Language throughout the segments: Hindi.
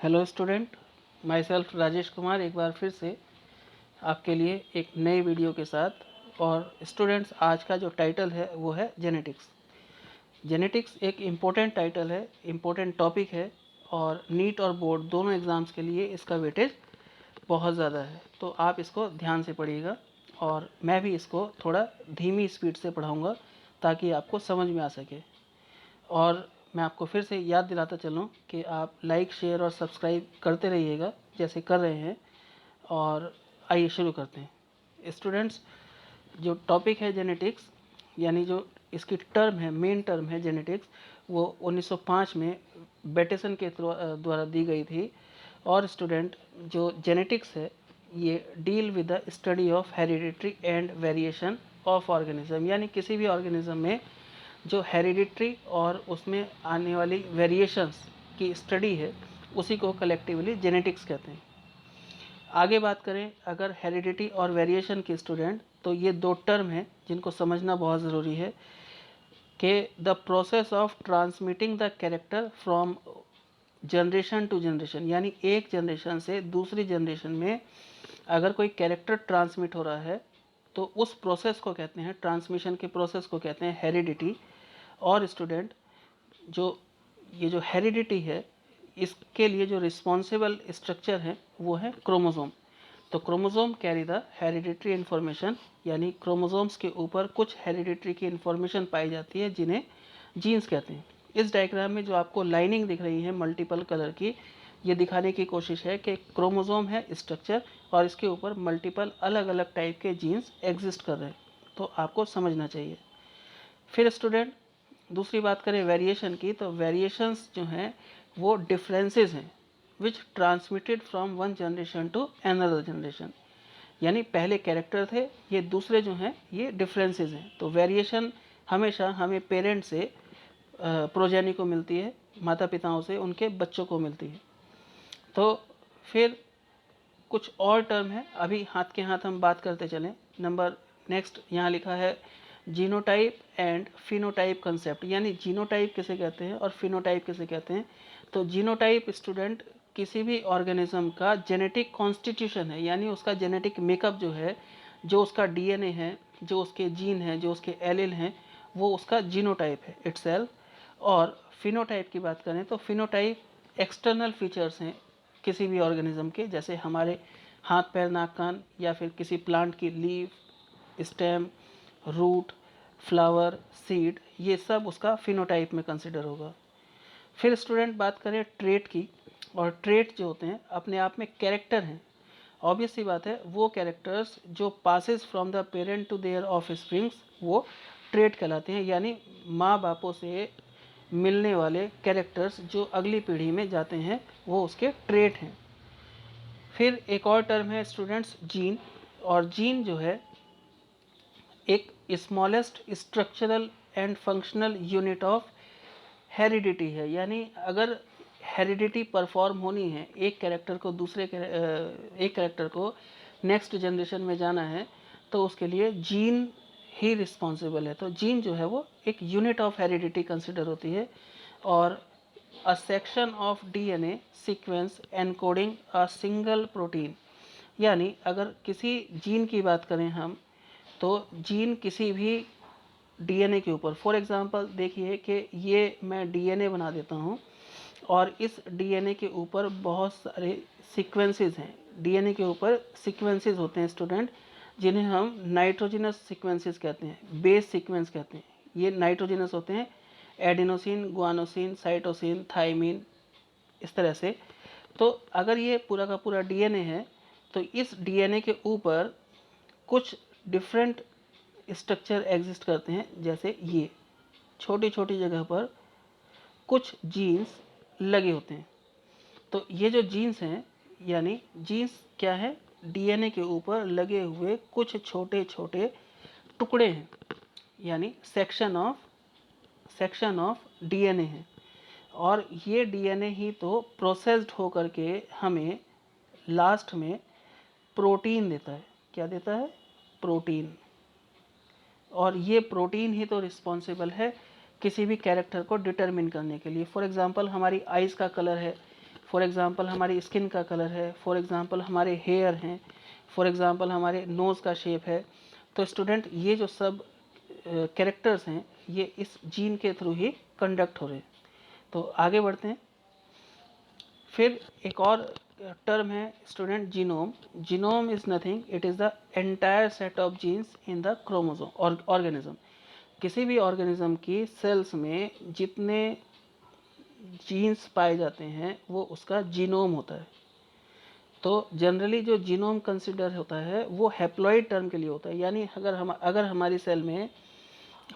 Hello student, my self Rajesh Kumar एक बार फिर से आपके लिए एक नए वीडियो के साथ। और स्टूडेंट्स, आज का जो टाइटल है वो है जेनेटिक्स। जेनेटिक्स एक इम्पोर्टेंट टाइटल है, इम्पोर्टेंट टॉपिक है और नीट और बोर्ड दोनों एग्ज़ाम्स के लिए इसका वेटेज बहुत ज़्यादा है। तो आप इसको ध्यान से पढ़िएगा और मैं भी इसको थोड़ा धीमी स्पीड से पढ़ाऊँगा ताकि आपको समझ में आ सके। और मैं आपको फिर से याद दिलाता चलूँ कि आप लाइक, शेयर और सब्सक्राइब करते रहिएगा जैसे कर रहे हैं। और आइए शुरू करते हैं स्टूडेंट्स। जो टॉपिक है जेनेटिक्स, यानी जो इसकी टर्म है, मेन टर्म है जेनेटिक्स, वो 1905 में बेटेसन के द्वारा दी गई थी। और स्टूडेंट, जो जेनेटिक्स है ये deal with the study of hereditary and variation of organism, यानी किसी भी ऑर्गेनिज्म में जो हेरिडिटरी और उसमें आने वाली वेरिएशंस की स्टडी है उसी को कलेक्टिवली जेनेटिक्स कहते हैं। आगे बात करें अगर हेरिडिटी और वेरिएशन की स्टूडेंट, तो ये दो टर्म हैं जिनको समझना बहुत ज़रूरी है कि the process of transmitting the character from generation to generation, यानी एक जनरेशन से दूसरी जनरेशन में अगर कोई कैरेक्टर ट्रांसमिट हो रहा है तो उस प्रोसेस को कहते हैं, ट्रांसमिशन के प्रोसेस को कहते हैं हेरिडिटी। और स्टूडेंट, जो ये जो हेरिडिटी है इसके लिए जो रिस्पॉन्सिबल स्ट्रक्चर है वो है क्रोमोसोम। तो chromosome carry the hereditary information, यानी क्रोमोसोम्स के ऊपर कुछ हेरिडिटरी की इन्फॉर्मेशन पाई जाती है जिन्हें जीन्स कहते हैं। इस डायग्राम में जो आपको लाइनिंग दिख रही है मल्टीपल कलर की, ये दिखाने की कोशिश है कि क्रोमोसोम है स्ट्रक्चर और इसके ऊपर मल्टीपल अलग अलग टाइप के जीन्स एग्जिस्ट कर रहे हैं, तो आपको समझना चाहिए। फिर स्टूडेंट, दूसरी बात करें वेरिएशन की, तो वेरिएशंस जो हैं वो डिफरेंसेस हैं which transmitted from one generation to another generation, यानी पहले कैरेक्टर थे, ये दूसरे जो हैं ये डिफरेंसेस हैं। तो वेरिएशन हमेशा हमें पेरेंट से प्रोजेनी को मिलती है, माता पिताओं से उनके बच्चों को मिलती है। तो फिर कुछ और टर्म है, अभी हाथ के हाथ हम बात करते चलें। नंबर नेक्स्ट यहाँ लिखा है जीनोटाइप एंड फिनोटाइप कंसेप्ट, यानी जीनोटाइप किसे कहते हैं और फिनोटाइप किसे कहते हैं। तो जीनोटाइप स्टूडेंट किसी भी ऑर्गेनिज्म का जेनेटिक कॉन्स्टिट्यूशन है, यानी उसका जेनेटिक मेकअप जो है, जो उसका डीएनए है, जो उसके जीन हैं, जो उसके एलील हैं, वो उसका जीनोटाइप है इटसेल्फ। और फिनोटाइप की बात करें तो फिनोटाइप एक्सटर्नल फीचर्स हैं किसी भी ऑर्गेनिज्म के, जैसे हमारे हाथ, पैर, नाक, कान, या फिर किसी प्लांट की leaf, stem, root, flower, seed, ये सब उसका फिनोटाइप में कंसिडर होगा। फिर स्टूडेंट बात करें ट्रेट की, और ट्रेट जो होते हैं अपने आप में कैरेक्टर हैं। ऑब्वियस सी बात है, वो कैरेक्टर्स जो passes from the parent to their offsprings वो ट्रेट कहलाते हैं, यानी माँ बापों से मिलने वाले कैरेक्टर्स जो अगली पीढ़ी में जाते हैं वो उसके ट्रेट हैं। फिर एक और टर्म है स्टूडेंट्स जीन, और जीन जो है एक smallest structural and functional unit of heredity है, यानी अगर हेरिडिटी परफॉर्म होनी है, एक कैरेक्टर को एक कैरेक्टर को नेक्स्ट जनरेशन में जाना है तो उसके लिए जीन ही रिस्पॉन्सिबल है। तो जीन जो है वो एक यूनिट ऑफ हेरिडिटी कंसिडर होती है। और a section of DNA sequence encoding a single protein, यानी अगर किसी जीन की बात करें हम, तो जीन किसी भी डीएनए के ऊपर, फॉर एग्जांपल देखिए कि ये मैं डीएनए बना देता हूँ और इस डीएनए के ऊपर बहुत सारे सीक्वेंसेस हैं। डीएनए के ऊपर सीक्वेंसेस होते हैं स्टूडेंट, जिन्हें हम नाइट्रोजिनस सीक्वेंसेस कहते हैं, बेस सीक्वेंस कहते हैं। ये नाइट्रोजिनस होते हैं, एडिनोसिन, गुआनोसिन, साइटोसिन, थाइमिन, इस तरह से। तो अगर ये पूरा का पूरा डीएनए है तो इस डीएनए के ऊपर कुछ डिफरेंट स्ट्रक्चर एग्जिस्ट करते हैं, जैसे ये छोटी छोटी जगह पर कुछ जीन्स लगे होते हैं। तो ये जो जीन्स हैं, यानी जीन्स क्या है, डीएनए के ऊपर लगे हुए कुछ छोटे छोटे टुकड़े हैं, यानी सेक्शन ऑफ डीएनए है। और ये डीएनए ही तो प्रोसेस्ड होकर के हमें लास्ट में प्रोटीन देता है। क्या देता है? प्रोटीन। और ये प्रोटीन ही तो रिस्पॉन्सिबल है किसी भी कैरेक्टर को डिटरमिन करने के लिए। फॉर एग्जांपल हमारी आइज़ का कलर है, फॉर एग्ज़ाम्पल हमारी स्किन का कलर है, फॉर एग्ज़ाम्पल हमारे हेयर हैं, फॉर एग्ज़ाम्पल हमारे नोज़ का शेप है। तो स्टूडेंट ये जो सब कैरेक्टर्स हैं ये इस जीन के थ्रू ही कंडक्ट हो रहे हैं। तो आगे बढ़ते हैं। फिर एक और टर्म है student genome. Genome is nothing, it is the entire set of genes in the chromosome और ऑर्गेनिज्म। किसी भी ऑर्गेनिज्म की सेल्स में जितने जीन्स पाए जाते हैं वो उसका जीनोम होता है। तो जनरली जो जीनोम कंसिडर होता है वो हैप्लॉइड टर्म के लिए होता है, यानी अगर हमारी सेल में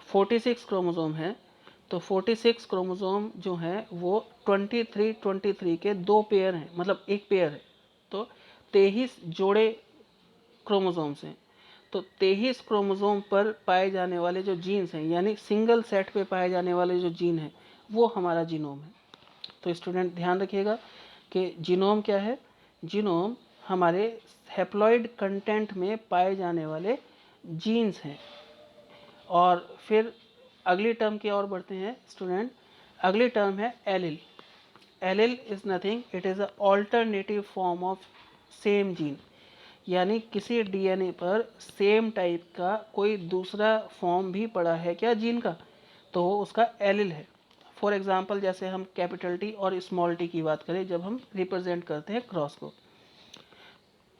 46 क्रोमोसोम है तो 46 क्रोमोसोम जो हैं वो 23 के दो पेयर हैं, मतलब एक पेयर है। तो 23 जोड़े क्रोमोसोम्स हैं। तो 23 क्रोमोसोम पर पाए जाने वाले जो जीन्स हैं, यानी सिंगल सेट पे पाए जाने वाले जो जीन हैं वो हमारा जीनोम है। तो स्टूडेंट ध्यान रखिएगा कि जीनोम क्या है। जीनोम हमारे हैप्लॉइड कंटेंट में पाए जाने वाले जीन्स हैं। और फिर अगली टर्म की ओर बढ़ते हैं स्टूडेंट। अगली टर्म है allele. Allele is nothing, it is a alternative form of same gene, यानी किसी डीएनए पर सेम टाइप का कोई दूसरा फॉर्म भी पड़ा है क्या जीन का, तो वो उसका एलिल है। फॉर एग्जांपल जैसे हम कैपिटल टी और स्मॉल टी की बात करें जब हम रिप्रेजेंट करते हैं क्रॉस को,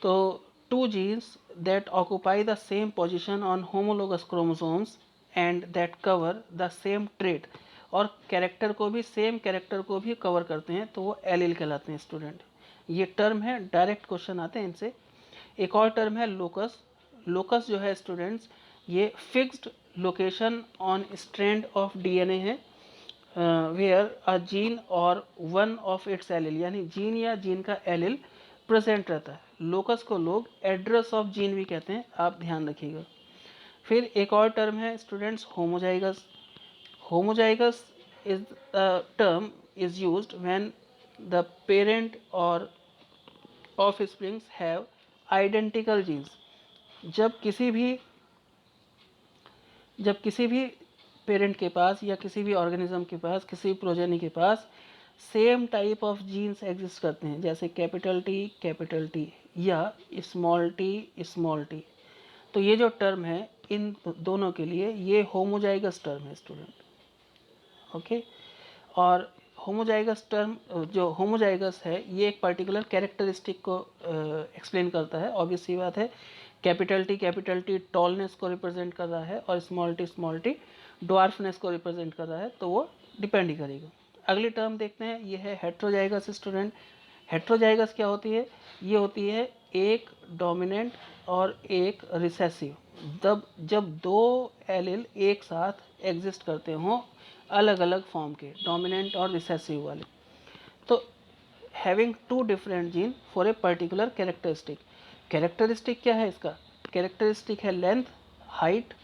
तो two genes that occupy the same position on homologous chromosomes and that cover the same trait, और कैरेक्टर को भी सेम कैरेक्टर को भी कवर करते हैं तो वो एलिल कहलाते हैं स्टूडेंट। ये टर्म है, डायरेक्ट क्वेश्चन आते हैं इनसे। एक और टर्म है लोकस। लोकस जो है स्टूडेंट्स ये fixed location on strand of DNA है वेयर अ जीन और वन ऑफ इट्स एलिल, यानी जीन या जीन का एलिल प्रेजेंट रहता है। लोकस को लोग एड्रेस ऑफ जीन भी कहते हैं, आप ध्यान रखिएगा। फिर एक और टर्म है students homozygous. Homozygous is the term is used when the parent or offsprings have identical genes. जब किसी भी जब किसी भी पेरेंट के पास या किसी भी ऑर्गेनिज्म के पास, किसी प्रोजेनी के पास same type of genes exist करते हैं, जैसे कैपिटल टी या स्मॉल टी, तो ये जो टर्म है इन दोनों के लिए ये होमोजाइगस टर्म है स्टूडेंट। ओके। और होमोजाइगस टर्म जो होमोजाइगस है ये एक पर्टिकुलर कैरेक्टरिस्टिक को एक्सप्लेन करता है। ऑब्वियस सी बात है, कैपिटल टी टॉलनेस को रिप्रेजेंट कर रहा है और स्मॉल टी ड्वार्फनेस को रिप्रेजेंट कर रहा है, तो वो डिपेंड ही करेगा। अगली टर्म देखते हैं, ये है हेट्रोजाइगस स्टूडेंट। हेट्रोजाइगस क्या होती है? ये होती है एक डोमिनेंट और एक रिसेसिव। जब दो एलिल एक साथ एग्जिस्ट करते हों अलग अलग फॉर्म के, डोमिनेंट और रिसेसिव वाले, तो having two different gene for a particular characteristic. Characteristic क्या है इसका? कैरेक्टरिस्टिक है लेंथ, हाइट,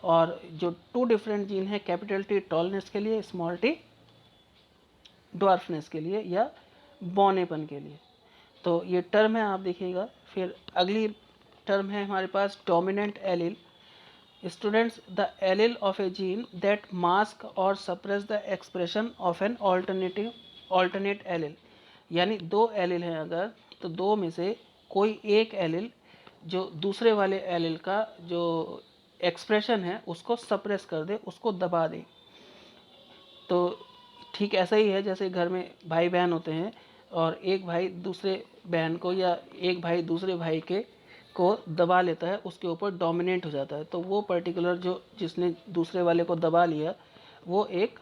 और जो टू डिफरेंट जीन है कैपिटल टी टॉलनेस के लिए, स्मॉल टी ड्वार्फनेस के लिए या बौनेपन के लिए। तो ये टर्म है, आप देखिएगा। फिर अगली टर्म है हमारे पास dominant allele. Students, the allele of a gene that mask or suppress the expression of an alternate allele, यानी दो एलिल हैं अगर, तो दो में से कोई एक एलिल जो दूसरे वाले एलिल का जो एक्सप्रेशन है उसको सप्रेस कर दे, उसको दबा दे। तो ठीक ऐसा ही है जैसे घर में भाई बहन होते हैं और एक भाई दूसरे बहन को या एक भाई दूसरे भाई के को दबा लेता है, उसके ऊपर डोमिनेंट हो जाता है, तो वो पर्टिकुलर जो जिसने दूसरे वाले को दबा लिया वो एक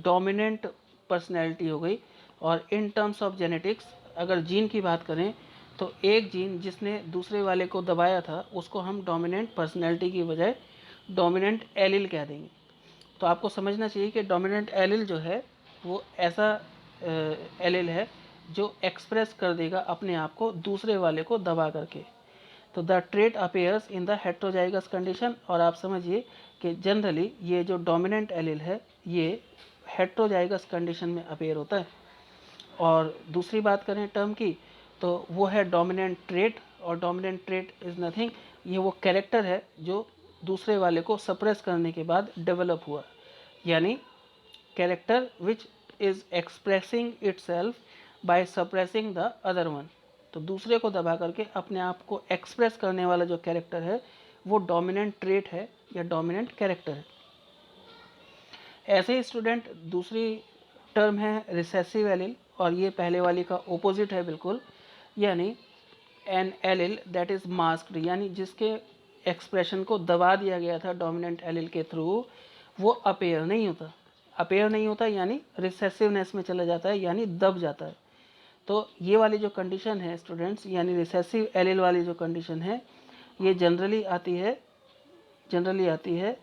डोमिनेंट पर्सनैलिटी हो गई। और इन टर्म्स ऑफ जेनेटिक्स अगर जीन की बात करें तो एक जीन जिसने दूसरे वाले को दबाया था उसको हम डोमिनेंट पर्सनैलिटी की बजाय डोमिनेंट एलिल कह देंगे। तो आपको समझना चाहिए कि डोमिनेंट एलिल जो है वो ऐसा एलिल है जो एक्सप्रेस कर देगा अपने आप को दूसरे वाले को दबा करके। तो the trait appears in the heterozygous condition, और आप समझिए कि जनरली ये जो डोमिनेंट एलिल है ये हेट्रोजाइगस कंडीशन में अपेयर होता है। और दूसरी बात करें टर्म की तो वो है डोमिनेंट ट्रेट, और डोमिनेंट ट्रेट इज़ नथिंग, ये वो कैरेक्टर है जो दूसरे वाले को सप्रेस करने के बाद डेवलप हुआ, यानी character which is expressing itself by suppressing the other one. तो दूसरे को दबा करके अपने आप को एक्सप्रेस करने वाला जो कैरेक्टर है वो डोमिनेंट ट्रेट है या डोमिनेंट कैरेक्टर है। ऐसे ही स्टूडेंट दूसरी टर्म है रिसेसिव एलिल, और ये पहले वाली का ओपोजिट है बिल्कुल, यानी an allele that is masked, यानी जिसके एक्सप्रेशन को दबा दिया गया था डोमिनेंट एलिल के थ्रू, वो अपेयर नहीं होता। अपेयर नहीं होता यानी रिसेसिवनेस में चला जाता है, यानी दब जाता है। तो ये वाली जो कंडीशन है स्टूडेंट्स, यानी रिसेसिव एलिल वाली जो कंडीशन है, ये जनरली आती है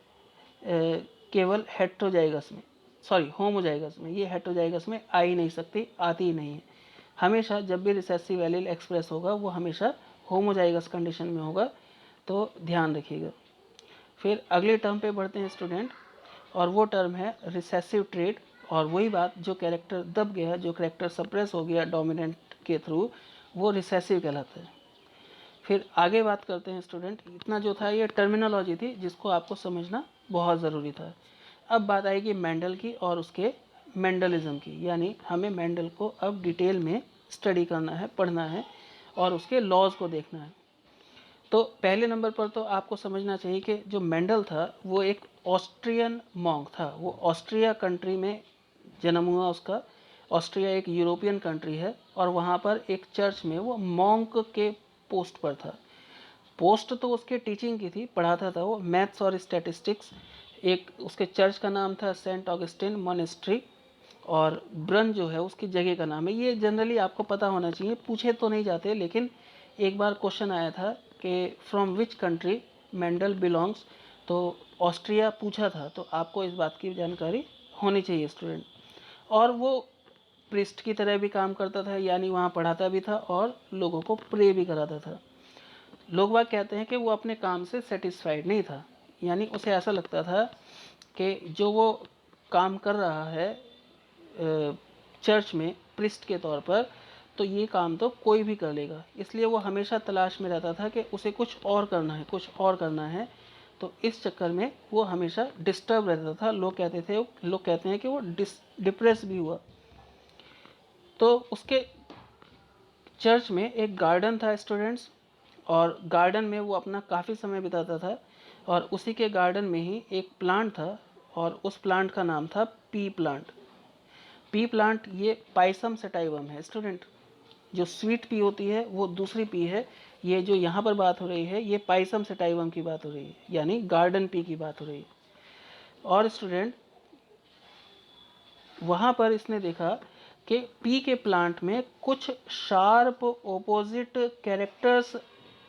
केवल हेट्रोजाइगस में, सॉरी होमोजाइगस में। ये हेट्रोजाइगस में आ ही नहीं सकती, आती ही नहीं है। हमेशा जब भी रिसेसिव एलील एक्सप्रेस होगा वो हमेशा होमोजाइगस कंडीशन में होगा, तो ध्यान रखिएगा। फिर अगले टर्म पे बढ़ते हैं स्टूडेंट, और वो टर्म है रिसेसिव ट्रेट। और वही बात, जो कैरेक्टर दब गया, जो कैरेक्टर सप्रेस हो गया डोमिनेंट के थ्रू, वो रिसेसिव कहलाता है। फिर आगे बात करते हैं स्टूडेंट। इतना जो था ये टर्मिनोलॉजी थी जिसको आपको समझना बहुत ज़रूरी था। अब बात आएगी मेंडल की और उसके मेंडलिज्म की, यानी हमें मेंडल को अब डिटेल में स्टडी करना है, पढ़ना है और उसके लॉज को देखना है। तो पहले नंबर पर तो आपको समझना चाहिए कि जो मेंडल था वो एक ऑस्ट्रियन मॉन्क था। वो ऑस्ट्रिया कंट्री में जन्म हुआ उसका। ऑस्ट्रिया एक यूरोपियन कंट्री है और वहाँ पर एक चर्च में वो मॉन्क के पोस्ट पर था। पोस्ट तो उसके टीचिंग की थी, पढ़ाता था वो मैथ्स और स्टैटिस्टिक्स। एक उसके चर्च का नाम था सेंट ऑगस्टिन मॉनेस्ट्री, और ब्रन जो है उसकी जगह का नाम है। ये जनरली आपको पता होना चाहिए, पूछे तो नहीं जाते, लेकिन एक बार क्वेश्चन आया था कि from which country Mendel belongs, तो ऑस्ट्रिया पूछा था, तो आपको इस बात की जानकारी होनी चाहिए स्टूडेंट। और वो प्रिस्ट की तरह भी काम करता था, यानी वहाँ पढ़ाता भी था और लोगों को प्रे भी कराता था। लोग बाग कहते हैं कि वो अपने काम से सेटिस्फाइड नहीं था, यानी उसे ऐसा लगता था कि जो वो काम कर रहा है चर्च में प्रिस्ट के तौर पर, तो ये काम तो कोई भी कर लेगा। इसलिए वो हमेशा तलाश में रहता था कि उसे कुछ और करना है, कुछ और करना है। तो इस चक्कर में वो हमेशा डिस्टर्ब रहता था। लोग कहते हैं कि वो डिप्रेस भी हुआ। तो उसके चर्च में एक गार्डन था स्टूडेंट्स, और गार्डन में वो अपना काफ़ी समय बिताता था। और उसी के गार्डन में ही एक प्लांट था, और उस प्लांट का नाम था पी प्लांट। पी प्लांट ये पाइसम सटाइवम है स्टूडेंट। जो स्वीट पी होती है वो दूसरी पी है, ये जो यहाँ पर बात हो रही है ये पाइसम सटाइवम की बात हो रही है, यानी गार्डन पी की बात हो रही है। और स्टूडेंट वहाँ पर इसने देखा कि पी के प्लांट में कुछ शार्प ओपोजिट कैरेक्टर्स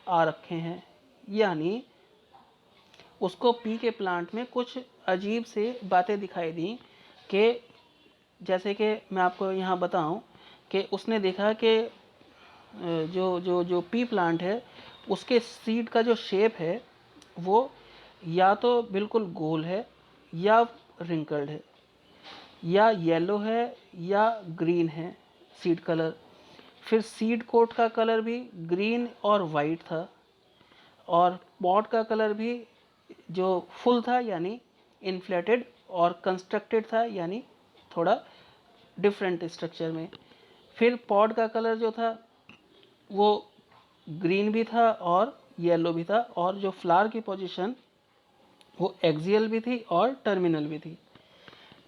आ रखे हैं, यानी उसको पी के प्लांट में कुछ अजीब से बातें दिखाई दी। कि जैसे कि मैं आपको यहाँ बताऊं कि उसने देखा कि जो जो जो पी प्लांट है उसके सीड का जो शेप है वो या तो बिल्कुल गोल है, या रिंकल्ड है, या येलो है, या ग्रीन है सीड कलर। फिर सीड कोट का कलर भी ग्रीन और वाइट था, और पॉट का कलर भी जो फुल था यानी इन्फ्लेटेड, और कंस्ट्रक्टेड था यानी थोड़ा डिफरेंट स्ट्रक्चर में। फिर पॉट का कलर जो था वो ग्रीन भी था और येलो भी था, और जो फ्लावर की पोजीशन वो एक्सियल भी थी और टर्मिनल भी थी।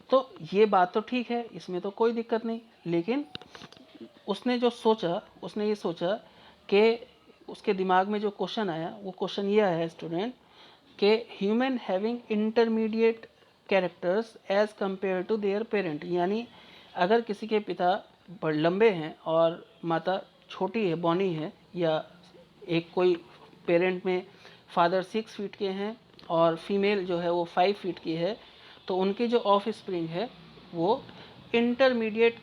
तो ये बात तो ठीक है, इसमें तो कोई दिक्कत नहीं, लेकिन उसने ये सोचा कि उसके दिमाग में जो क्वेश्चन आया वो क्वेश्चन ये आया स्टूडेंट कि human having intermediate characters as compare to their parent, यानी अगर किसी के पिता लंबे हैं और माता छोटी है, बौनी है, या एक कोई पेरेंट में फादर 6 फीट के हैं और फीमेल जो है वो 5 फीट की है, तो उनकी जो ऑफ स्प्रिंग है वो इंटरमीडिएट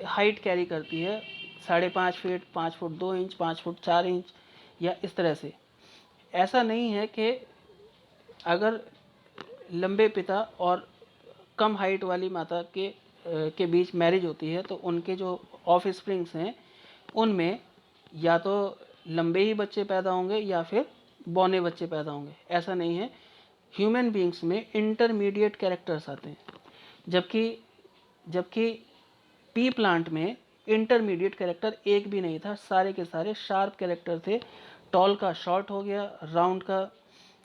हाइट कैरी करती है, 5.5 feet, 5 foot 2 inch, 5 foot 4 inch, या इस तरह से। ऐसा नहीं है कि अगर लंबे पिता और कम हाइट वाली माता के बीच मैरिज होती है तो उनके जो ऑफ स्प्रिंग्स हैं उनमें या तो लंबे ही बच्चे पैदा होंगे या फिर बौने बच्चे पैदा होंगे, ऐसा नहीं है। ह्यूमन बींग्स में इंटरमीडिएट कैरेक्टर्स आते हैं, जबकि पी प्लांट में इंटरमीडिएट कैरेक्टर एक भी नहीं था, सारे के सारे शार्प कैरेक्टर थे। टॉल का शॉर्ट हो गया, राउंड का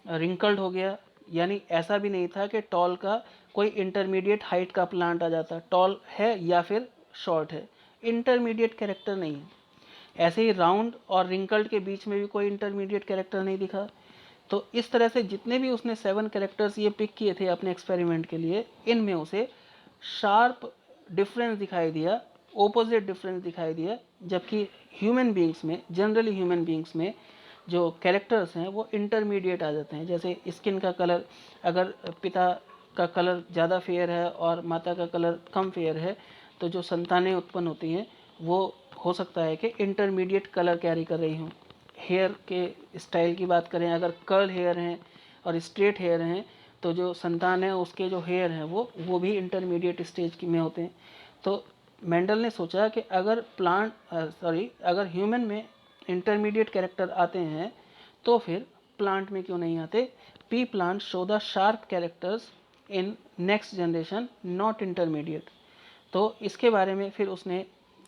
रिंकल्ड हो गया, यानी ऐसा भी नहीं था कि टॉल का कोई इंटरमीडिएट हाइट का प्लांट आ जाता, टॉल है या फिर शॉर्ट है, इंटरमीडिएट कैरेक्टर नहीं है। ऐसे ही राउंड और रिंकल्ड के बीच में भी कोई इंटरमीडिएट कैरेक्टर नहीं दिखा। तो इस तरह से जितने भी उसने 7 कैरेक्टर्स ये पिक किए थे अपने एक्सपेरिमेंट के लिए, इनमें उसे शार्प डिफरेंस दिखाई दिया, ओपोजिट डिफरेंस दिखाई दिया, जबकि ह्यूमन बींग्स में, जनरली ह्यूमन बींग्स में जो कैरेक्टर्स हैं वो इंटरमीडिएट आ जाते हैं। जैसे स्किन का कलर, अगर पिता का कलर ज़्यादा फेयर है और माता का कलर कम फेयर है, तो जो संतानें उत्पन्न होती हैं वो हो सकता है कि इंटरमीडिएट कलर कैरी कर रही हूँ। हेयर के स्टाइल की बात करें, अगर कर्ल हेयर हैं और स्ट्रेट हेयर हैं, तो जो संतान है उसके जो हेयर हैं वो भी इंटरमीडिएट स्टेज की में होते हैं। तो मेंडल ने सोचा कि अगर अगर ह्यूमन में इंटरमीडिएट कैरेक्टर आते हैं तो फिर प्लांट में क्यों नहीं आते। P plant show the sharp characters in next generation, not intermediate. तो इसके बारे में फिर उसने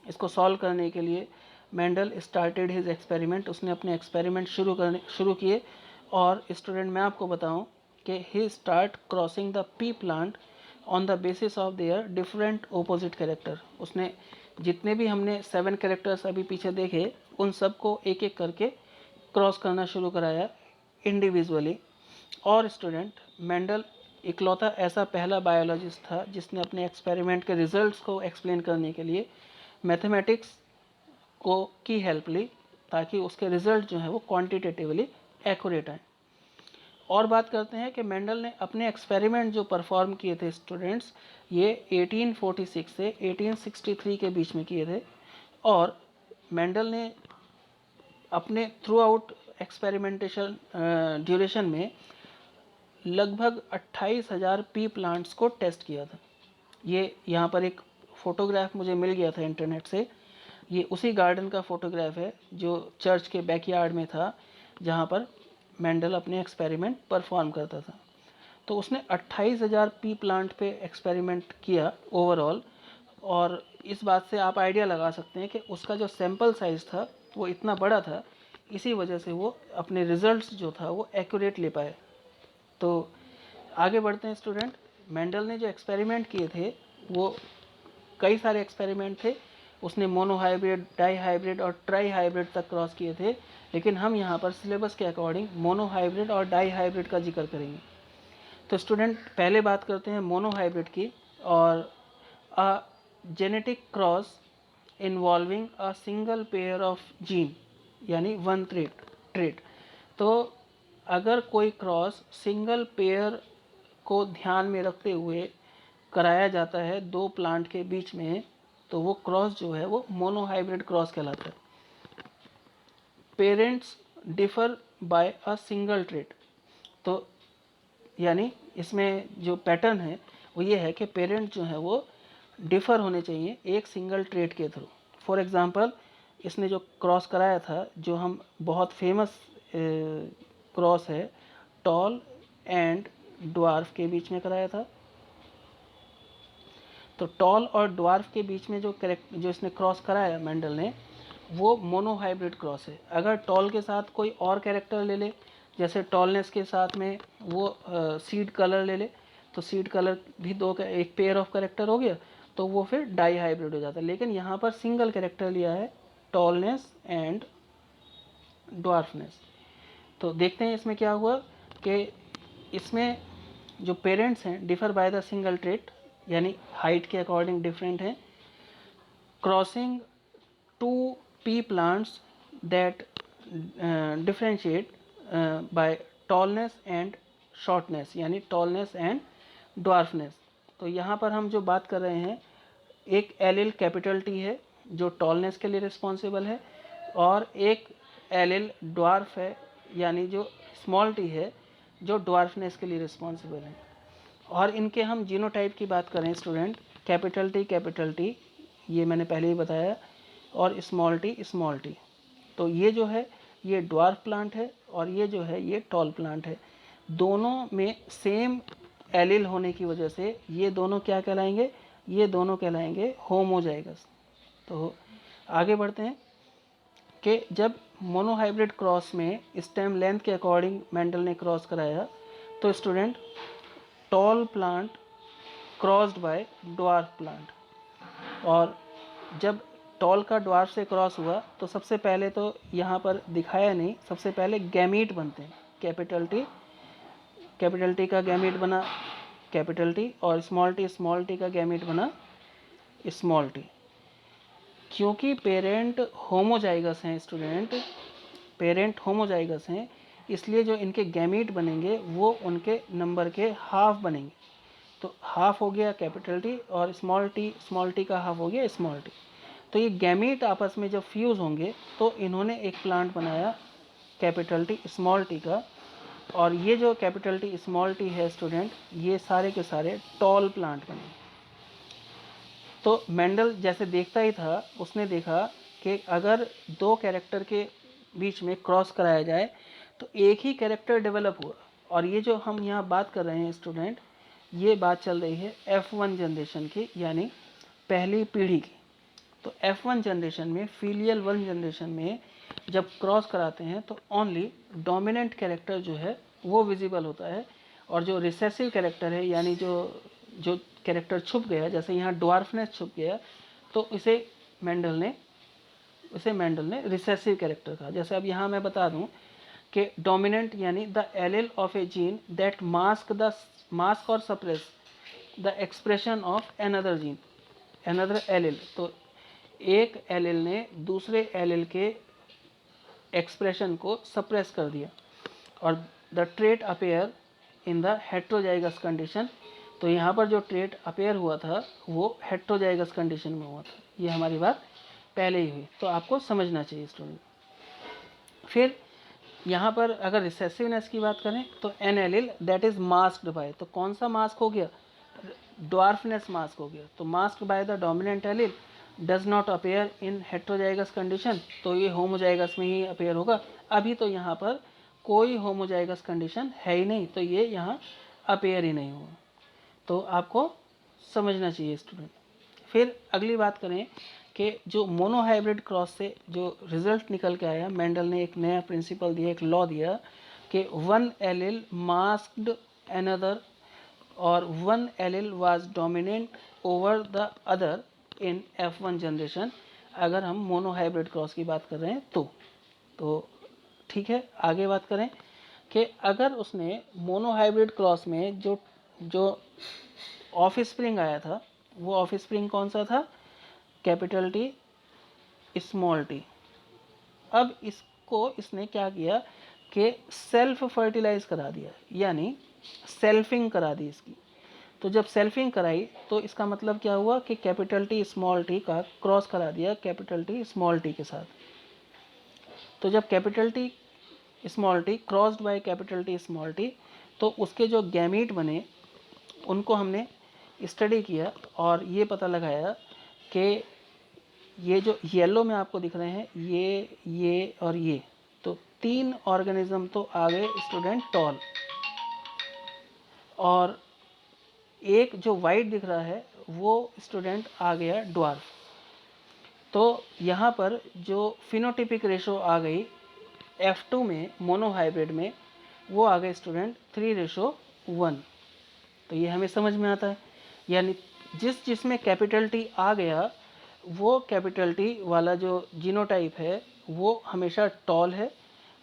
इसको सॉल्व करने के लिए मेंडल स्टार्टेड हिज एक्सपेरिमेंट, उसने अपने एक्सपेरिमेंट शुरू किए। और स्टूडेंट मैं आपको बताऊं कि he start crossing the pea plant on the basis of their different opposite character. उसने जितने भी हमने 7 कैरेक्टर्स अभी पीछे देखे, उन सब को एक एक करके क्रॉस करना शुरू कराया इंडिविजुअली। और स्टूडेंट मेंडल इकलौता ऐसा पहला बायोलॉजिस्ट था जिसने अपने एक्सपेरिमेंट के रिजल्ट्स को एक्सप्लेन करने के लिए मैथमेटिक्स को की हेल्प ली, ताकि उसके रिजल्ट जो है वो क्वांटिटेटिवली एक्यूरेट आए। और बात करते हैं कि मेंडल ने अपने एक्सपेरिमेंट जो परफॉर्म किए थे स्टूडेंट्स, ये 1846 से 1863 के बीच में किए थे। और मेंडल ने अपने थ्रू आउट एक्सपेरिमेंटेशन ड्यूरेशन में लगभग 28,000 पी प्लांट्स को टेस्ट किया था। ये यहाँ पर एक फ़ोटोग्राफ मुझे मिल गया था इंटरनेट से। ये उसी गार्डन का फ़ोटोग्राफ है जो चर्च के बैकयार्ड में था, जहाँ पर मेंडल अपने एक्सपेरिमेंट परफॉर्म करता था। तो उसने 28,000 पी प्लांट पे एक्सपेरिमेंट किया ओवरऑल। और इस बात से आप आइडिया लगा सकते हैं कि उसका जो सैंपल साइज़ था वो इतना बड़ा था, इसी वजह से वो अपने रिजल्ट्स जो था वो एक्यूरेट ले पाए। तो आगे बढ़ते हैं स्टूडेंट। मेंडल ने जो एक्सपेरिमेंट किए थे वो कई सारे एक्सपेरिमेंट थे। उसने मोनोहाइब्रिड, डाईहाइब्रिड और ट्राईहाइब्रिड तक क्रॉस किए थे, लेकिन हम यहाँ पर सिलेबस के अकॉर्डिंग मोनोहाइब्रिड और डाईहाइब्रिड का जिक्र करेंगे। तो स्टूडेंट पहले बात करते हैं मोनोहाइब्रिड की। और a genetic cross involving a single pair of gene, यानी वन ट्रेट। तो अगर कोई क्रॉस सिंगल पेयर को ध्यान में रखते हुए कराया जाता है दो प्लांट के बीच में, तो वो क्रॉस जो है वो मोनोहाइब्रिड क्रॉस कहलाता है। Parents differ by a single trait. तो यानी इसमें जो पैटर्न है वो ये है कि पेरेंट जो है वो डिफ़र होने चाहिए एक सिंगल ट्रेट के थ्रू। फॉर एग्ज़ाम्पल, इसने जो क्रॉस कराया था, जो हम बहुत फेमस क्रॉस है, टॉल एंड ड्वार्फ के बीच में कराया था। तो टॉल और ड्वार्फ के बीच में जो इसने क्रॉस कराया मेंडल ने, वो मोनोहाइब्रिड क्रॉस है। अगर टॉल के साथ कोई और कैरेक्टर ले ले, जैसे टॉलनेस के साथ में वो सीड कलर ले ले, तो सीड कलर भी एक पेयर ऑफ कैरेक्टर हो गया, तो वो फिर डाई हाइब्रिड हो जाता है। लेकिन यहाँ पर सिंगल कैरेक्टर लिया है, टॉलनेस एंड ड्वार्फनेस। तो देखते हैं इसमें क्या हुआ कि इसमें जो पेरेंट्स हैं differ by the single trait, यानी हाइट के अकॉर्डिंग डिफरेंट हैं। Crossing two pea plants that differentiate by tallness and shortness, यानी tallness and dwarfness। तो यहाँ पर हम जो बात कर रहे हैं, एक एलिल कैपिटल टी है जो टॉलनेस के लिए रिस्पॉन्सिबल है, और एक एलिल ड्वार्फ है, यानी जो स्मॉल टी है, जो ड्वार्फनेस के लिए रिस्पॉन्सिबल है। और इनके हम जीनोटाइप की बात करें स्टूडेंट, कैपिटल टी ये मैंने पहले ही बताया, और स्मॉल टी। तो ये जो है ये ड्वार्फ प्लांट है, और ये जो है ये टॉल प्लांट है। दोनों में सेम एलिल होने की वजह से ये दोनों क्या कहलाएंगे, ये दोनों कहलाएंगे होमोजाइगस। तो आगे बढ़ते हैं कि जब मोनोहाइब्रिड क्रॉस में स्टेम लेंथ के अकॉर्डिंग मेंडल ने क्रॉस कराया, तो student tall plant crossed by dwarf plant, और जब टॉल का ड्वार्फ से क्रॉस हुआ तो सबसे पहले तो यहाँ पर दिखाया नहीं, सबसे पहले गैमीट बनते हैं। कैपिटल टी का गैमीट बना कैपिटल टी, और स्मॉल टी का गैमीट बना स्मॉल टी। क्योंकि पेरेंट होमोजाइगस हैं स्टूडेंट, पेरेंट होमोजाइगस हैं, इसलिए जो इनके गैमीट बनेंगे वो उनके नंबर के हाफ बनेंगे। तो हाफ हो गया कैपिटल टी, और स्मॉल टी का हाफ हो गया स्मॉल टी। तो ये गैमीट आपस में जब फ्यूज़ होंगे तो इन्होंने एक प्लांट बनाया कैपिटल टी स्मॉल टी का, और ये जो कैपिटल टी स्मॉल टी है स्टूडेंट, ये सारे के सारे टॉल प्लांट बने। तो मेंडल जैसे देखता ही था, उसने देखा कि अगर दो कैरेक्टर के बीच में क्रॉस कराया जाए तो एक ही कैरेक्टर डेवलप हुआ। और ये जो हम यहाँ बात कर रहे हैं स्टूडेंट, ये बात चल रही है F1 जनरेशन की, यानी पहली पीढ़ी की। तो F1 जनरेशन में, फीलियल 1 जनरेशन में जब क्रॉस कराते हैं तो ओनली डोमिनेंट कैरेक्टर जो है वो विजिबल होता है, और जो रिसेसिव कैरेक्टर है, यानी जो कैरेक्टर छुप गया, जैसे यहाँ ड्वार्फनेस छुप गया, तो इसे मेंडल ने रिसेसिव कैरेक्टर कहा। जैसे अब यहाँ मैं बता दूँ कि डोमिनेंट यानी the allele of a gene that mask or suppress the expression of another allele. तो एक एलील ने दूसरे एलील के एक्सप्रेशन को सप्रेस कर दिया, और the trait appear in the heterozygous condition. तो यहाँ पर जो ट्रेट अपेयर हुआ था वो हेट्रोजाइगस कंडीशन में हुआ था। ये हमारी बात पहले ही हुई, तो आपको समझना चाहिए स्टूडेंट। फिर यहाँ पर अगर रिसेसिवनेस की बात करें तो an allele that is masked by, तो कौन सा मास्क हो गया? ड्वार्फनेस मास्क हो गया। तो masked by the dominant allele does not appear in heterozygous condition, तो ये होमोजाइगस में ही अपेयर होगा। अभी तो यहाँ पर कोई होमोजाइगस कंडीशन है ही नहीं, तो ये यहाँ अपेयर ही नहीं होगा। तो आपको समझना चाहिए स्टूडेंट। फिर अगली बात करें कि जो मोनोहाइब्रिड क्रॉस से जो रिजल्ट निकल के आया, मेंडल ने एक नया प्रिंसिपल दिया, एक लॉ दिया कि वन एलिल मास्क्ड अनदर और one allele was dominant over the other in F1 generation. अगर हम मोनोहाइब्रिड क्रॉस की बात कर रहे हैं तो ठीक है। आगे बात करें कि अगर उसने मोनोहाइब्रिड क्रॉस में जो ऑफ स्प्रिंग आया था, वो ऑफ स्प्रिंग कौन सा था? Capital T small T. अब इसने क्या किया कि सेल्फ फर्टिलाइज करा दिया, यानी सेल्फिंग करा दी इसकी। तो जब सेल्फिंग कराई तो इसका मतलब क्या हुआ कि कैपिटल टी स्मॉल टी का क्रॉस करा दिया कैपिटल टी स्मॉल टी के साथ। तो जब capital T small T crossed by capital T small T, तो उसके जो गैमीट बने उनको हमने स्टडी किया, और ये पता लगाया कि ये जो येलो में आपको दिख रहे हैं, ये और ये, तो 3 ऑर्गेनिज्म तो आ गए स्टूडेंट टॉल, और एक जो वाइट दिख रहा है वो स्टूडेंट आ गया ड्वार्फ। तो यहाँ पर जो फिनोटिपिक रेशो आ गई F2 में मोनोहाइब्रिड में, वो आ गए स्टूडेंट 3:1। तो ये हमें समझ में आता है, यानी जिसमें कैपिटल टी आ गया वो कैपिटल टी वाला जो जीनोटाइप है वो हमेशा टॉल है,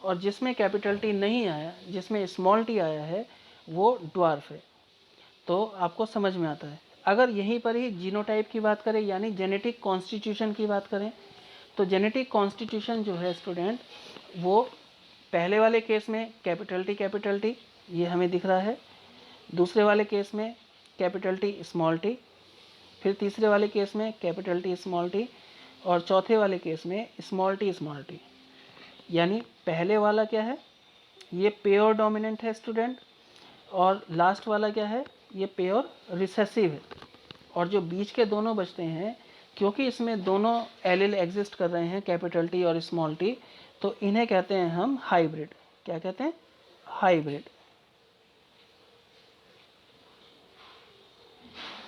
और जिसमें कैपिटल टी नहीं आया, जिसमें स्मॉल टी आया है, वो ड्वार्फ है। तो आपको समझ में आता है। अगर यहीं पर ही जीनोटाइप की बात करें, यानी जेनेटिक कॉन्स्टिट्यूशन की बात करें, तो जेनेटिक कॉन्स्टिट्यूशन जो है स्टूडेंट, वो पहले वाले केस में कैपिटल टी ये हमें दिख रहा है, दूसरे वाले केस में कैपिटल टी स्मॉल टी, फिर तीसरे वाले केस में कैपिटल टी स्मॉल टी, और चौथे वाले केस में स्मॉल टी। यानी पहले वाला क्या है? ये प्योर डोमिनेंट है स्टूडेंट, और लास्ट वाला क्या है? ये प्योर रिसेसिव है। और जो बीच के दोनों बचते हैं, क्योंकि इसमें दोनों एलिल एग्जिस्ट कर रहे हैं कैपिटल टी और स्मॉल टी, तो इन्हें कहते हैं हम हाइब्रिड। क्या कहते हैं? हाइब्रिड।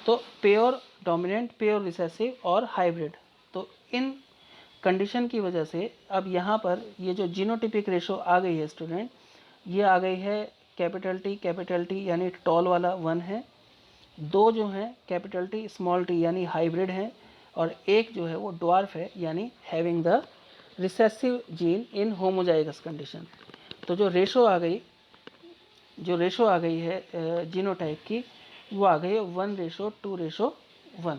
तो प्योर डोमिनेंट, प्योर रिसेसिव और हाइब्रिड, तो इन कंडीशन की वजह से अब यहाँ पर ये जो जीनोटिपिक रेशो आ गई है स्टूडेंट, ये आ गई है कैपिटल टी यानी टॉल वाला 1 है, 2 जो हैं कैपिटल टी स्मॉल टी यानी हाइब्रिड हैं, और एक जो है वो ड्वार्फ है यानी having the recessive gene in homozygous condition. तो जो रेशो आ गई है जीनोटाइप की, वो आ गई है 1:2:1।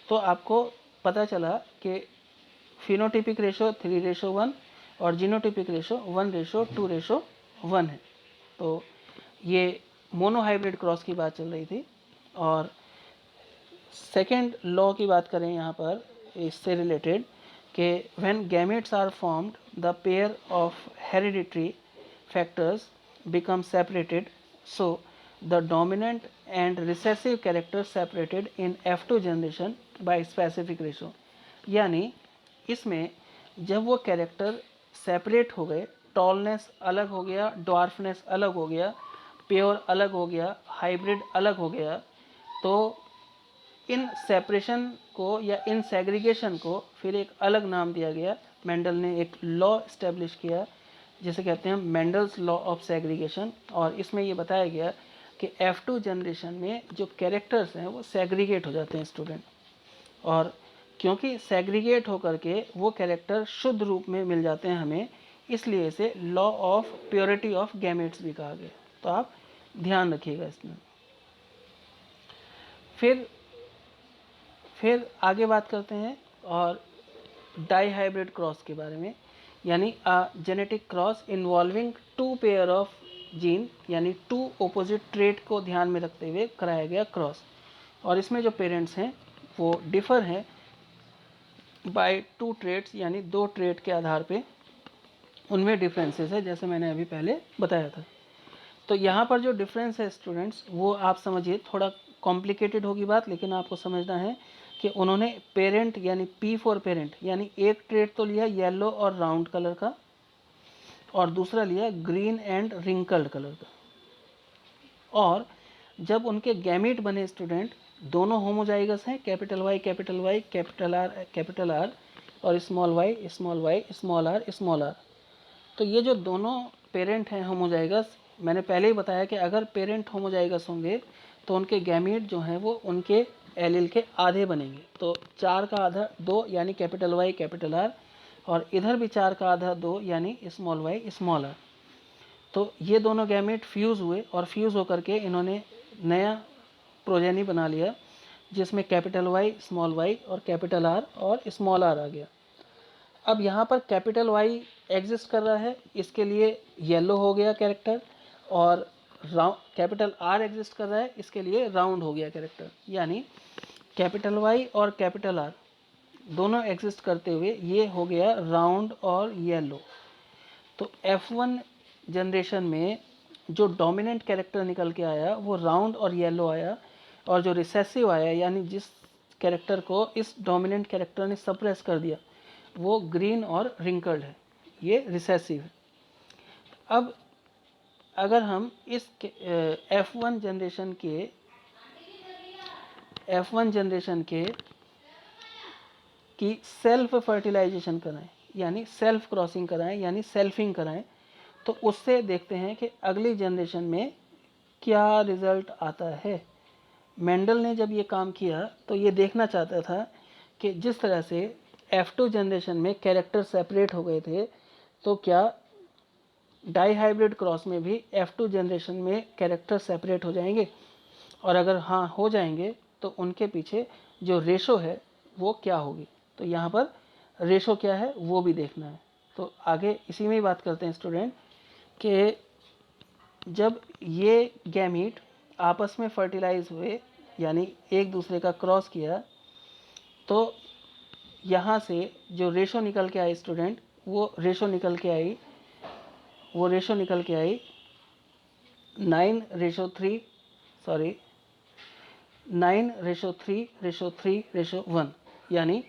तो आपको पता चला कि फिनोटिपिक रेशो 3:1 और जीनोटिपिक रेशो 1:2:1 है। तो ये मोनोहाइब्रिड क्रॉस की बात चल रही थी। और सेकेंड लॉ की बात करें यहाँ पर इससे रिलेटेड कि when gametes are formed the pair of hereditary factors become separated, so the dominant and recessive characters separated in F2 generation by specific ratio. यानी इसमें जब वो कैरेक्टर सेपरेट हो गए, टॉलनेस अलग हो गया, ड्वार्फनेस अलग हो गया, प्योर अलग हो गया, हाइब्रिड अलग हो गया, तो इन सेपरेशन को या इन सेग्रीगेशन को फिर एक अलग नाम दिया गया। मेंडल ने एक लॉ इस्टेब्लिश किया जिसे कहते हैं मेंडल्स लॉ ऑफ सेग्रीगेशन, और इसमें ये बताया गया कि F2 जनरेशन में जो कैरेक्टर्स हैं वो सेग्रीगेट हो जाते हैं स्टूडेंट, और क्योंकि सेग्रीगेट होकर के वो कैरेक्टर शुद्ध रूप में मिल जाते हैं हमें, इसलिए इसे law of purity of gametes भी कहा गया। तो आप ध्यान रखिएगा इसमें। फिर आगे बात करते हैं और डाई हाइब्रिड क्रॉस के बारे में, यानी genetic cross involving 2 pair of gene यानी 2 ओपोजिट ट्रेट को ध्यान में रखते हुए कराया गया क्रॉस। और इसमें जो पेरेंट्स हैं वो डिफर हैं बाय 2 ट्रेट्स यानी 2 ट्रेट के आधार पे उनमें डिफरेंसेस है, जैसे मैंने अभी पहले बताया था। तो यहाँ पर जो डिफरेंस है स्टूडेंट्स, वो आप समझिए, थोड़ा कॉम्प्लिकेटेड होगी बात, लेकिन आपको समझना है कि उन्होंने पेरेंट यानी P फॉर पेरेंट यानी एक ट्रेट तो लिया येलो और राउंड कलर का, और दूसरा लिया ग्रीन एंड रिंकल्ड कलर का। और जब उनके गैमीट बने स्टूडेंट, दोनों होमोजाइगस हैं, कैपिटल वाई कैपिटल आर और स्मॉल वाई स्मॉल आर। तो ये जो दोनों पेरेंट हैं होमोजाइगस, मैंने पहले ही बताया कि अगर पेरेंट होमोजाइगस होंगे तो उनके गैमीट जो हैं वो उनके एलील के आधे बनेंगे। तो 4 का आधा 2 यानी कैपिटल वाई कैपिटल आर, और इधर भी 4 का आधा 2 यानी स्मॉल वाई स्मॉल आर। तो ये दोनों गैमेट फ्यूज़ हुए, और फ्यूज़ होकर के इन्होंने नया प्रोजेनी बना लिया जिसमें कैपिटल वाई और कैपिटल आर और स्मॉल आर आ गया। अब यहाँ पर कैपिटल वाई एग्जिस्ट कर रहा है, इसके लिए येलो हो गया कैरेक्टर, और कैपिटल आर एग्जिस्ट कर रहा है, इसके लिए राउंड हो गया कैरेक्टर। यानी कैपिटल वाई और कैपिटल आर दोनों एग्जिस्ट करते हुए ये हो गया राउंड और येलो। तो F1 जनरेशन में जो डोमिनेंट कैरेक्टर निकल के आया वो राउंड और येलो आया, और जो रिसेसिव आया यानी जिस कैरेक्टर को इस डोमिनेंट कैरेक्टर ने सप्रेस कर दिया वो ग्रीन और रिंकल्ड है, ये रिसेसिव है। अब अगर हम इस F1 जनरेशन के की सेल्फ फर्टिलाइजेशन कराएं यानी सेल्फ क्रॉसिंग कराएं यानी सेल्फिंग कराएं, तो उससे देखते हैं कि अगली जनरेशन में क्या रिज़ल्ट आता है। मेंडल ने जब ये काम किया तो ये देखना चाहता था कि जिस तरह से F2 जनरेशन में कैरेक्टर सेपरेट हो गए थे, तो क्या डाई हाइब्रिड क्रॉस में भी F2 जनरेशन में कैरेक्टर सेपरेट हो जाएंगे, और अगर हाँ हो जाएंगे तो उनके पीछे जो रेशो है वो क्या होगी। तो यहाँ पर रेशो क्या है वो भी देखना है। तो आगे इसी में ही बात करते हैं स्टूडेंट कि जब ये गैमीट आपस में फर्टिलाइज हुए यानी एक दूसरे का क्रॉस किया, तो यहाँ से जो रेशो निकल के आई स्टूडेंट, वो रेशो निकल के आई 9:3:3:1, यानी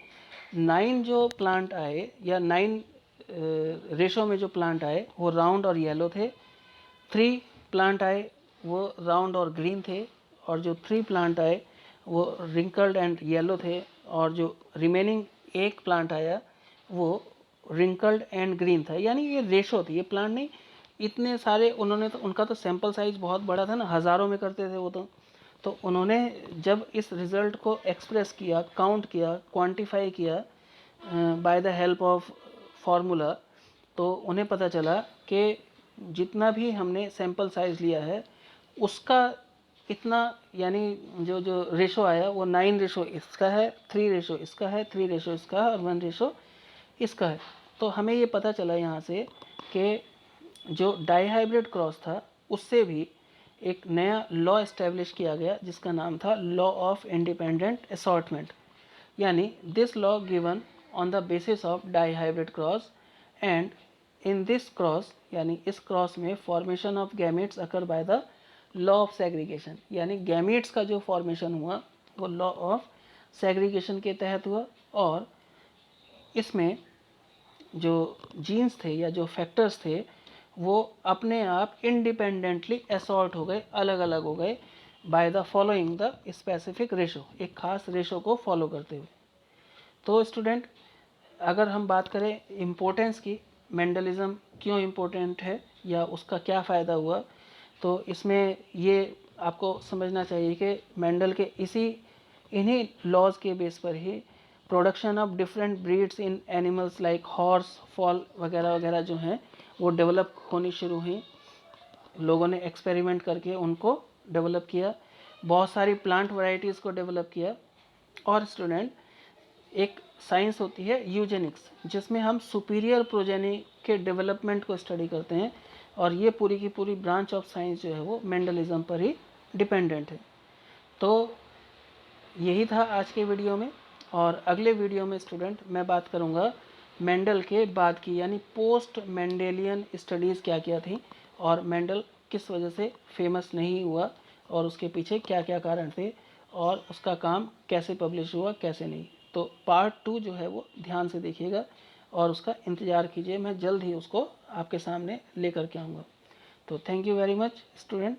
9 जो प्लांट आए या 9 रेशो में जो प्लांट आए वो राउंड और येलो थे, 3 प्लांट आए वो राउंड और ग्रीन थे, और जो 3 प्लांट आए वो रिंकल्ड एंड येलो थे, और जो रिमेनिंग एक प्लांट आया वो रिंकल्ड एंड ग्रीन था, यानी ये रेशो थी, ये प्लांट नहीं। इतने सारे उन्होंने तो, उनका तो सैंपल साइज बहुत बड़ा था ना, हज़ारों में करते थे वो तो उन्होंने जब इस रिज़ल्ट को एक्सप्रेस किया, काउंट किया, क्वांटिफाई किया by the help of formula, तो उन्हें पता चला कि जितना भी हमने सैंपल साइज लिया है उसका इतना, यानी जो जो रेशो आया वो 9 रेशो इसका है, 3 रेशो इसका है, 3 रेशो इसका है और 1 रेशो इसका है। तो हमें ये पता चला यहाँ से कि जो डाईहाइब्रिड क्रॉस था उससे भी एक नया लॉ इस्टेब्लिश किया गया जिसका नाम था लॉ ऑफ इंडिपेंडेंट असॉर्टमेंट, यानी this law given on the basis of dihybrid cross and in this cross, यानी इस क्रॉस में formation of gametes occur by the law of segregation, यानी गैमेट्स का जो फॉर्मेशन हुआ वो लॉ ऑफ सेग्रीगेशन के तहत हुआ। और इसमें जो जीन्स थे या जो फैक्टर्स थे वो अपने आप इंडिपेंडेंटली असॉर्ट हो गए, अलग अलग हो गए by the following the specific ratio, एक खास रेशो को फॉलो करते हुए। तो स्टूडेंट, अगर हम बात करें इम्पोर्टेंस की, मेंडलिज्म क्यों इम्पोर्टेंट है या उसका क्या फ़ायदा हुआ, तो इसमें ये आपको समझना चाहिए कि मेंडल के इन्हीं लॉज के बेस पर ही production of different breeds in animals like horse, foal वगैरह वगैरह जो हैं वो डेवलप होनी शुरू हुई। लोगों ने एक्सपेरिमेंट करके उनको डेवलप किया, बहुत सारी प्लांट वैरायटीज़ को डेवलप किया। और स्टूडेंट, एक साइंस होती है यूजेनिक्स, जिसमें हम सुपीरियर प्रोजेनी के डेवलपमेंट को स्टडी करते हैं, और ये पूरी की पूरी ब्रांच ऑफ साइंस जो है वो मेंडलिज्म पर ही डिपेंडेंट है। तो यही था आज के वीडियो में, और अगले वीडियो में स्टूडेंट मैं बात करूँगा मेंडल के बाद की, यानी पोस्ट मेंडेलियन स्टडीज़ क्या क्या थी, और मेंडल किस वजह से फेमस नहीं हुआ और उसके पीछे क्या क्या कारण थे, और उसका काम कैसे पब्लिश हुआ कैसे नहीं। तो पार्ट 2 जो है वो ध्यान से देखिएगा और उसका इंतज़ार कीजिए, मैं जल्द ही उसको आपके सामने लेकर के आऊँगा। तो thank you very much student.